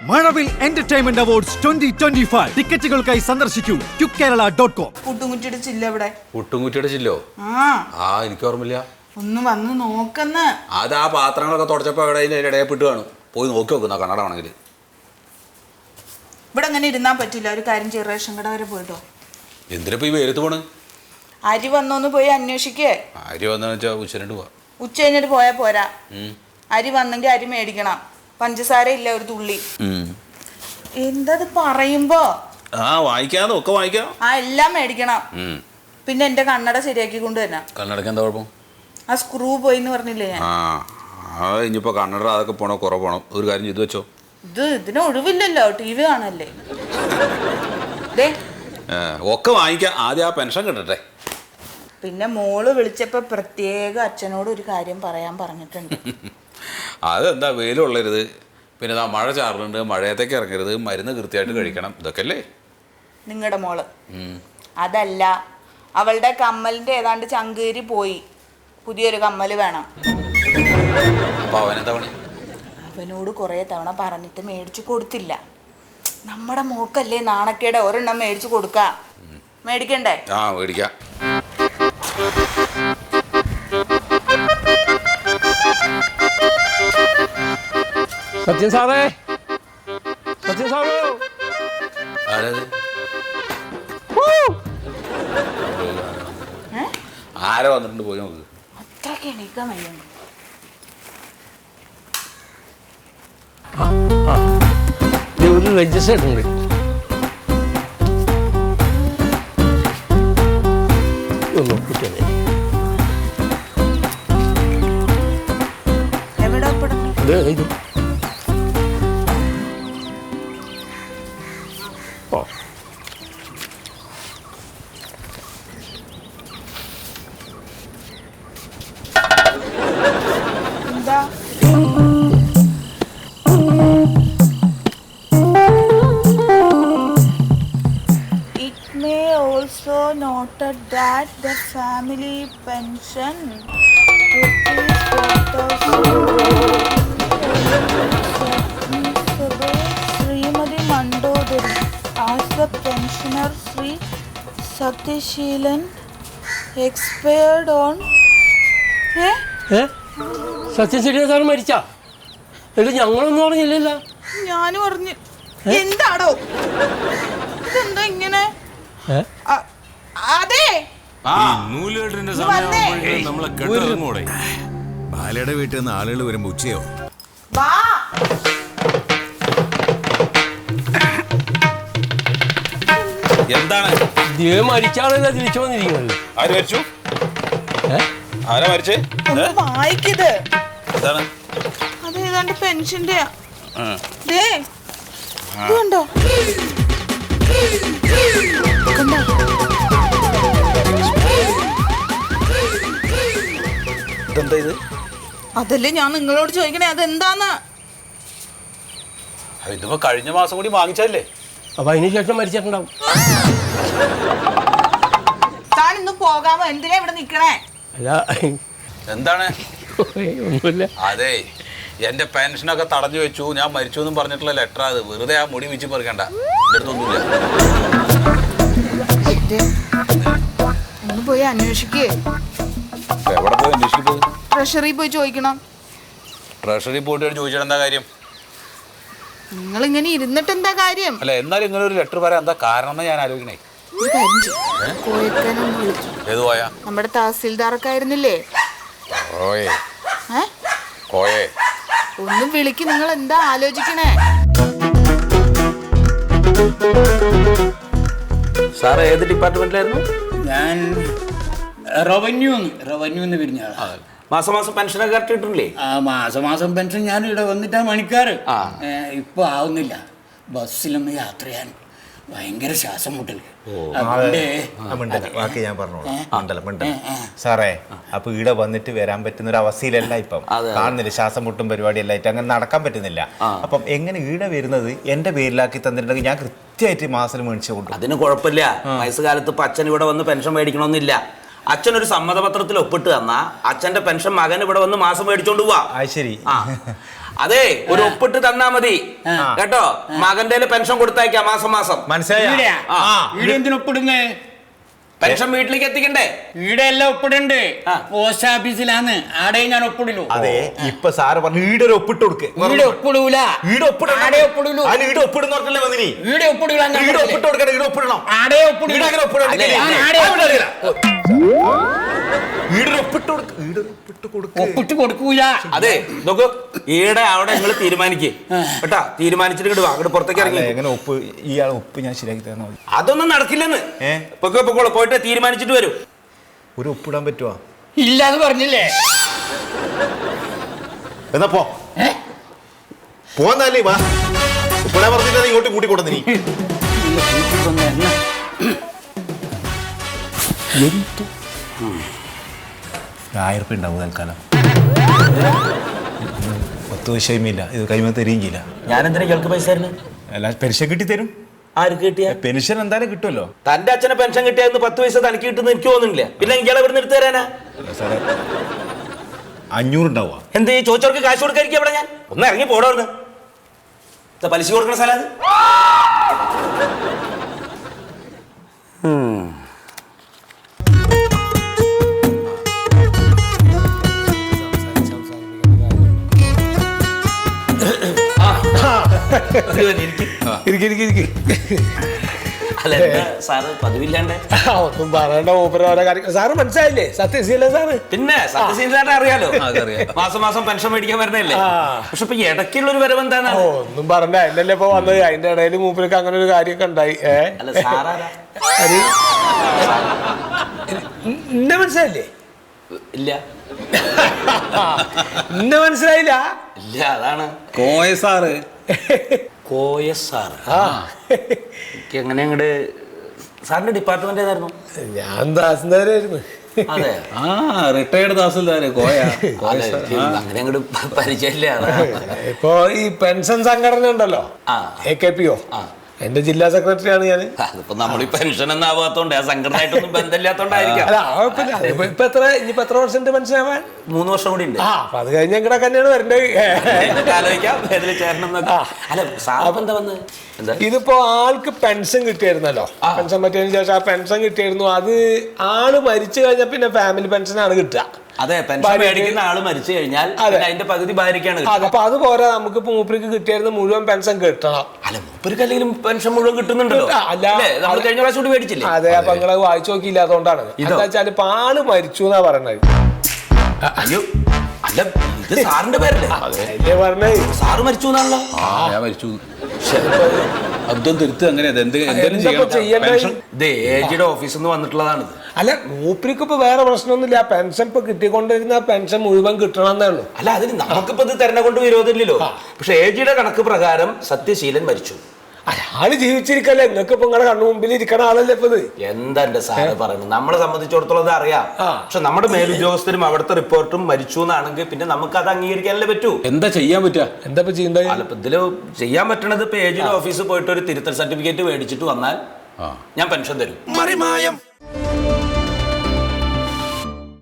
മഴവിൽ entertainment awards 2025 ടിക്കറ്റുകൾക്കായി സന്ദർശിക്കൂ QKerala.com. പുട്ടുംകുറ്റിയുടെ ചില്ല എവിടെ? പുട്ടുംകുറ്റിയുടെ ചില്ലോ? എനിക്ക് ഓർമ്മയില്ല. ഒന്ന് വന്ന് നോക്കുന്ന. അത് ആ പാത്രങ്ങളൊക്കെ തുടച്ചപ്പോ എവിടെ ഇടയിൽ പെട്ട് കാണും. പോയി നോക്കി നോക്കുന്ന കണ്ണട ആണെങ്കിൽ. ഇവിടെ അങ്ങനെ ഇരുന്നാൻ പറ്റില്ല. ഒരു കാര്യം ചെയ്യ, റേഷൻ കട വരെ പോയിട്ടോ. എന്തിനാ ഈ വെയിലത്ത് പോണ്? അരി വന്നോന്ന് പോയി അന്വേഷിക്കേ. അരി വന്നു വെച്ചാ ഉച്ചനോട്ട് പോവാ. ഉച്ച കഴിഞ്ഞിട്ട് പോയാ പോരാ. അരി വന്നെങ്കിൽ അരി മേടിക്കണം. പഞ്ചസാര ഇല്ല ഒരു തുള്ളി. എന്തത് പറയുമ്പോ? വായിക്കാതെ ഒക്കെ വായിക്കാം. എല്ലാം മേടിക്കണം. പിന്നെ എന്റെ കണ്ണട ശരിയാക്കി കൊണ്ട് തന്നെ. കണ്ണടക്ക് എന്താ കുഴപ്പം? ആ സ്ക്രൂ പോയിന്ന് പറഞ്ഞില്ലേ ഞാൻ. ഇനിയിപ്പോ കണ്ണട അതൊക്കെ പോണോ കുറവ് പോണോ? ഒരു കാര്യം ചെയ്തു വെച്ചോ. ഇതിന് ഒഴിവില്ലല്ലോ, TV കാണല്ലേ. ഒക്കെ വാങ്ങിക്കാം. ആദ്യം ആ പെൻഷൻ കിട്ടട്ടെ. പിന്നെ മോള് വിളിച്ചപ്പോ പ്രത്യേക അച്ഛനോട് ഒരു കാര്യം പറയാൻ പറഞ്ഞിട്ടുണ്ട്. അതെന്താ വെയിലുള്ളരുത്, പിന്നെ മഴ ചാറുന്നുണ്ട്, മഴയത്തേക്ക് ഇറങ്ങരുത്, മരുന്ന് കൃത്യമായിട്ട് കഴിക്കണം, ഇതൊക്കെ അല്ലേ നിങ്ങളുടെ മോള്. അതല്ല, അവളുടെ കമ്മലിന്റെ ഏതാണ്ട് ചങ്കേരി പോയി. പുതിയൊരു കമ്മല് വേണം. അപ്പൊ അവനെന്താ പണി? അവനോട് കുറെ തവണ പറഞ്ഞിട്ട് മേടിച്ചു കൊടുത്തില്ല. നമ്മുടെ മോക്കല്ലേ നാണക്കേടെ, ഒരെണ്ണം മേടിച്ചു കൊടുക്ക. മേടിക്കണ്ടേ? മേടിക്കാം. സത്യൻ സാറേ, സത്യൻ സാറേ. ആരോ വന്നിട്ടുണ്ട്, പോയി നോക്ക്. അത്രയ്ക്ക് എണീക്കാൻ വയ്യ. ഒരു രജിസ്റ്റർ ഉണ്ട്. എവിടെ എന്താ? It may also noted that the family pension Srimati Mandodari as the pensioner Sri Satyashilan expired on Sathyan ശരിയാ മരിച്ചാ? എന്നിട്ട് ഞങ്ങളൊന്നും പറഞ്ഞില്ലല്ലോ. ഞാനും പറഞ്ഞു. എന്താടോ ഇതെന്താ ഇങ്ങനെ? അതെ, ബാലയുടെ വീട്ടിൽ നിന്ന് ആളുകൾ വരുമ്പോ ഉച്ചയോ? എന്താണ് മരിച്ചാണല്ലോ തിരിച്ചു വന്നിരിക്കുന്നത്. ആര് മരിച്ചു? ആരാ മരിച്ചേ? വായിക്കത് എന്താണ്? അത് ഏതാണ്ട് പെൻഷന്റെ. കണ്ടോ? ഇതെന്താ ഇത്? അതല്ലേ ഞാൻ നിങ്ങളോട് ചോദിക്കണേ, അതെന്താന്ന്. ഇതിപ്പോ കഴിഞ്ഞ മാസം കൂടി വാങ്ങിച്ചല്ലേ? അപ്പൊ അതിന് ശേഷം മരിച്ചിട്ടുണ്ടാവും. താൻ ഇന്ന് പോകാമോ? എന്തിനാ ഇവിടെ നിക്കണേ? അല്ല, എന്താണ്? ഒന്നുമില്ല. അതെ, എന്റെ പെൻഷനൊക്കെ തടഞ്ഞു വെച്ചു, ഞാൻ മരിച്ചു എന്നും പറഞ്ഞിട്ടുള്ള ലെറ്റർ. അത് വെറുതെ ആ മുടി വെച്ച് പറിക്കണ്ട. എന്റെ അടുത്തൊന്നുമില്ല. ഒന്ന് പോയി അന്വേഷിക്കേ. എവിടെ പോയി അന്വേഷിക്കും? ട്രഷറി പോയി ചോദിക്കണം. ട്രഷറി പോയിട്ട് ചോദിച്ചാൽ എന്താ കാര്യം? നിങ്ങൾ ഇങ്ങനെ ഇരുന്നിട്ട് എന്താ കാര്യം? അല്ല, എന്നാലും ഇങ്ങനെ ഒരു ലെറ്റർ വരാൻ എന്താ കാരണം ഞാൻ ആലോചിക്കണേ. ഏത് പോയാ? നമ്മുടെ തഹസിൽദാർക്കായിരുന്നില്ലേ? ഒന്ന് വിളിക്ക്. നിങ്ങൾ എന്താ ആലോചിക്കണേ? സാർ ഏത് ഡിപ്പാർട്ട്മെന്റിലായിരുന്നു? ഞാൻ റവന്യൂന്ന് പിരിഞ്ഞ ആളാണ്. മാസം പെൻഷനൊക്കെ കറക്റ്റിട്ടില്ലേ? മാസം പെൻഷൻ ഞാൻ ഇവിടെ വന്നിട്ടാണ് മണിക്കാറ്. ഇപ്പൊ ആവുന്നില്ല. ബസ്സിലൊന്ന് യാത്ര ചെയ്യാൻ ഭയങ്കര ശ്വാസം മുട്ടൽ. ബാക്കി ഞാൻ പറഞ്ഞോളാം. സാറേ, അപ്പൊ ഇവിടെ വന്നിട്ട് വരാൻ പറ്റുന്ന ഒരു അവസ്ഥയിലല്ല ഇപ്പം. കാണുന്നില്ല, ശ്വാസം മുട്ടും പരിപാടി എല്ലായിട്ട് അങ്ങനെ നടക്കാൻ പറ്റുന്നില്ല. അപ്പം എങ്ങനെ ഈടെ വരുന്നത് എന്റെ പേരിലാക്കി തന്നിട്ടുണ്ടെങ്കിൽ ഞാൻ കൃത്യമായിട്ട് മാസം മേടിച്ചു കൊണ്ടു. അതിന് കുഴപ്പമില്ല. വയസ്സുകാലത്ത് ഇപ്പൊ അച്ഛൻ ഇവിടെ വന്ന് പെൻഷൻ മേടിക്കണമെന്നില്ല. അച്ഛനൊരു സമ്മതപത്രത്തിൽ ഒപ്പിട്ട് തന്നാ അച്ഛന്റെ പെൻഷൻ മകൻ ഇവിടെ വന്ന് മാസം മേടിച്ചോണ്ട് പോവാ. ശരി. അതെ ഒരു ഒപ്പിട്ട് തന്നാ മതി കേട്ടോ. മകന്റെ പെൻഷൻ കൊടുത്തയക്കാം മാസം മാസം. മനസ്സിലായ? ഈടെ എന്തിനു ഒപ്പിടുന്നേ? പെൻഷൻ വീട്ടിലേക്ക് എത്തിക്കണ്ടേ? ഈടെ എല്ലാം ഒപ്പിടുണ്ട്. പോസ്റ്റ് ഓഫീസിലാന്ന്, ആടെ ഞാൻ ഒപ്പിടുള്ളൂ. അതെ, ഇപ്പൊ സാറ് പറഞ്ഞു ഈടെ ഒരു ഒപ്പിട്ട് കൊടുക്ക്. ഈടെ ഒപ്പിടൂല. ഈടെ ഒപ്പിടണം. ആടെ ഒപ്പിടുള്ളൂ. അതിന് ഈടെ ഒപ്പിടുന്ന പറഞ്ഞല്ലേ വന്നിനി. ഈടെ ഒപ്പിടൂല. ഈടെ ഒപ്പിട്ട് കൊടുക്കണം. ഈടെ ഒപ്പിടണം. ആടെ ഒപ്പിടൂല. ഈടെ അങ്ങനെ ഒപ്പിടണം. അല്ലേ? ആടെ ഒപ്പിടില്ല. ഈടെ ഒരു ഒപ്പിട്ട് കൊടുക്ക്. ഈടെ ഒരു ഒപ്പിട്ട് കൊടുക്ക്. ഒപ്പിട്ട് കൊടുക്കൂല. അതെ നോക്കൂ, ഈടെ അവിടെ നിങ്ങൾ തീരുമാനിക്കേ കേട്ടാ. തീരുമാനിച്ചിട്ട് ഇങ്ങോട്ട് വാ, അങ്ങോട്ട് പുറത്തേക്ക് ഇറങ്ങി. എങ്ങനെ ഒപ്പ് ഇയാൾ ഒപ്പ് ഞാൻ ശരിയാക്കി തരണം. അതൊന്നും നടക്കില്ലെന്ന്. പൊക്കോളൂ, പോയിട്ട് തീരുമാനിച്ചിട്ട് വരൂ. ഒരു ഒപ്പിടാൻ പറ്റുവാ? ഇല്ലാന്ന് പറഞ്ഞില്ലേ? എന്നാ പോന്നല്ലേ വാ. ഒപ്പിടാൻ പറഞ്ഞിട്ട് ഇങ്ങോട്ട് കൂട്ടി കൊടുത്തു നീ. 1000 ഉറുപ്പിക ഉണ്ടാവും തൽക്കാലം. 10 പൈസയുമില്ല. ഇത് കൈമ തരികയും ചെയ്യില്ല. ഞാൻ എന്തിനാ ഇയാൾക്ക് പൈസ തരുന്നത്? അല്ല, പെൻഷൻ കിട്ടി തരും. ആർക്ക് കിട്ടിയ പെൻഷൻ എന്തായാലും കിട്ടുമല്ലോ. തന്റെ അച്ഛനെ പെൻഷൻ കിട്ടിയായിരുന്നു 10 പൈസ തനിക്ക് കിട്ടുന്ന എനിക്ക് തോന്നുന്നില്ല. പിന്നെ ഇയാളെ ഇവിടെ എടുത്തു തരാനാ? സാറേ 500 ഉണ്ടാവുക. എന്ത് ചോദിച്ചവർക്ക് കാശ് കൊടുക്കാതിരിക്കും അവിടെ. ഞാൻ ഒന്ന് ഇറങ്ങി പോടോന്ന്. പലിശ കൊടുക്കുന്ന സ്ഥലം അത്. അല്ല സാറ് പതിവില്ലാണ്ട് ഒന്നും പറയണ്ട. ഓരോ കാര്യം സാറ് മനസ്സിലായില്ലേ? സത്യശീല സാറ് പിന്നെ സത്യസീനായിട്ട് അറിയാലോ. മാസം മാസം പെൻഷൻ മേടിക്കാൻ വരണല്ലേ. പക്ഷെ ഇപ്പൊ ഇടയ്ക്കുള്ള ഒരു വരവ് എന്താണ്? ഒന്നും പറഞ്ഞ എന്നല്ലേ ഇപ്പൊ വന്നത്. അതിന്റെ ഇടയിൽ മൂപ്പർക്ക് അങ്ങനെ ഒരു കാര്യമൊക്കെ ഉണ്ടായി. അല്ല സാറാരാ? എന്നെ മനസ്സിലായില്ലേ? ഇല്ല എന്നെ മനസ്സിലായില്ല. ഇല്ല, അതാണ് കോയ സാറ്. കോയ സാറ്. എനിക്ക് എങ്ങനെ അങ്ങോട്ട് സാറിന്റെ ഡിപ്പാർട്ട്മെന്റ് ഏതായിരുന്നു? ഞാൻ ദാസന്താരായിരുന്നു. അതെ, റിട്ടയർഡ് തഹസിൽദാര് കോയ. അങ്ങനെ അങ്ങോട്ട് പരിചയമില്ല. ഇപ്പൊ ഈ പെൻഷൻ സംഘടന ഉണ്ടല്ലോ, AKPO, എന്റെ ജില്ലാ സെക്രട്ടറിയാണ് ഞാൻ. അതിപ്പോ നമ്മൾ ഈ പെൻഷൻ ഒന്നാവാത്തോണ്ട് ആ സംഘടനയായിട്ടൊന്നും ബന്ധമില്ലാത്തോണ്ടായിരിക്കാം. അല്ല, ഇപ്പൊ എത്ര വർഷം പെൻഷൻ ആവാൻ? 3 വർഷം കൂടി ഉണ്ട്. അപ്പൊ അത് കഴിഞ്ഞ ഇവിടെ തന്നെയാണ് വരേണ്ടത്. ആലോചിക്കാം ഏതിൽ ചേരണം. അല്ല സാർ എന്താ വന്ന് എന്താ ഇതിപ്പോ ആൾക്ക് പെൻഷൻ കിട്ടിയായിരുന്നല്ലോ. പെൻഷൻ പറ്റിയതിനു ശേഷം ആ പെൻഷൻ കിട്ടിയായിരുന്നു. അത് ആള് മരിച്ചു കഴിഞ്ഞാൽ പിന്നെ ഫാമിലി പെൻഷനാണ് കിട്ടുക. അതെ, പെൻഷൻ മേടിക്കുന്ന ആള് മരിച്ചു കഴിഞ്ഞാൽ അതിന്റെ പകുതി ഭാര്യക്കാണ്. അപ്പൊ അത് പോരാ, നമുക്ക് മൂപ്പർക്ക് കിട്ടിയായിരുന്നു മുഴുവൻ പെൻഷൻ കിട്ടണം. അല്ല, മൂപ്പർക്ക് അല്ലെങ്കിലും പെൻഷൻ മുഴുവൻ കിട്ടുന്നുണ്ടല്ലോ. നമ്മൾ കഴിഞ്ഞ പ്രാവശ്യം കൂടി മേടിച്ചില്ലേ? അതെ, അപ്പൊ നിങ്ങളത് വായിച്ചു നോക്കിയില്ല. അതുകൊണ്ടാണ്. എന്താ വെച്ചാൽ ഇപ്പൊ ആള് മരിച്ചു എന്നാ പറയണത്. അയ്യോ, അല്ല ഇത് സാറിന്റെ പേരല്ലേ? അല്ലേ പറഞ്ഞേ? സാറ് മരിച്ചു എന്നാണല്ലോ. ഞാൻ മരിച്ചു. അബ്ദുൽ തിരുത്ത് അങ്ങനെ ചെയ്യേണ്ടത് ഏജിയുടെ ഓഫീസിൽ നിന്ന് വന്നിട്ടുള്ളതാണിത്. അല്ല, മൂപ്പർക്ക് ഇപ്പൊ വേറെ പ്രശ്നമൊന്നുമില്ല. പെൻഷൻ ഇപ്പൊ കിട്ടിക്കൊണ്ടിരുന്ന പെൻഷൻ മുഴുവൻ കിട്ടണം എന്നേ ഉള്ളൂ. അല്ല, അതിന് നമുക്കിപ്പോ ഇത് തരണ കൊണ്ട് വിരോധമില്ലല്ലോ. പക്ഷെ ഏജിയുടെ കണക്ക് പ്രകാരം സത്യശീലൻ മരിച്ചു. അയാള് ജീവിച്ചിരിക്കല്ലേ? നിങ്ങൾക്ക് ഇപ്പൊ നിങ്ങളുടെ കണ്ണു മുമ്പിൽ ഇരിക്കണ ആളല്ലേ ഇപ്പൊ ഇത്? എന്താ എന്റെ സാറ് പറയുന്നത്? നമ്മളെ സംബന്ധിച്ചിടത്തോളം അത് അറിയാം. പക്ഷെ നമ്മുടെ മേലുദ്യോഗസ്ഥരും അവിടുത്തെ റിപ്പോർട്ടും മരിച്ചു എന്നാണെങ്കിൽ പിന്നെ നമുക്ക് അത് അംഗീകരിക്കാനല്ലേ പറ്റൂ. എന്താ ചെയ്യാൻ പറ്റുക? എന്താ ഇപ്പൊ ചെയ്യേണ്ടത്? അല്ല, ഇപ്പൊ ഇതില് ചെയ്യാൻ പറ്റണത് ഇപ്പൊ ഏജിയുടെ ഓഫീസിൽ പോയിട്ട് ഒരു തിരുത്തൽ സർട്ടിഫിക്കറ്റ് മേടിച്ചിട്ട് വന്നാൽ ഞാൻ പെൻഷൻ തരും.